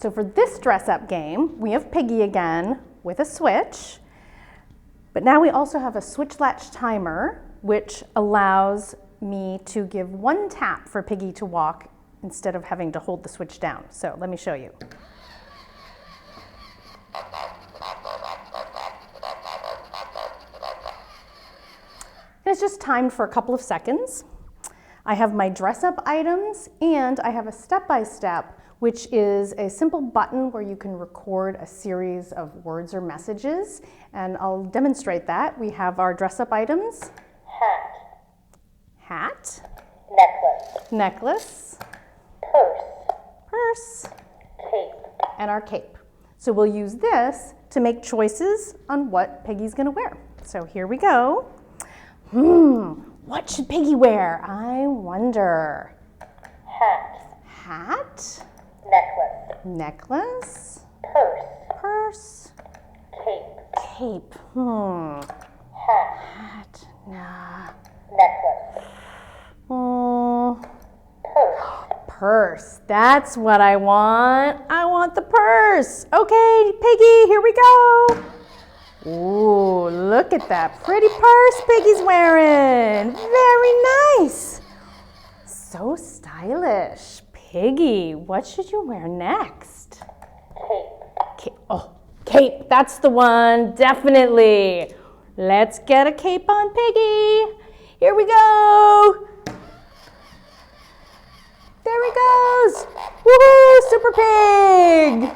So for this dress-up game, we have Piggy again with a switch, but now we also have a switch latch timer, which allows me to give one tap for Piggy to walk instead of having to hold the switch down. So let me show you. And it's just timed for a couple of seconds. I have my dress-up items, and I have a step-by-step, which is a simple button where you can record a series of words or messages. And I'll demonstrate that. We have our dress-up items. Hat. Necklace. Purse. And our cape. So we'll use this to make choices on what Piggy's gonna wear. So here we go. What should Piggy wear? I wonder. Hat. Necklace. Purse. Cape. Hat. Nah. Purse. That's what I want. I want the purse. Okay, Piggy, here we go. Ooh, look at that pretty purse Piggy's wearing. Very nice. So stylish. Piggy, what should you wear next? Cape. Oh, cape. That's the one. Definitely. Let's get a cape on Piggy. Here we go. There he goes. Woohoo, Super Pig.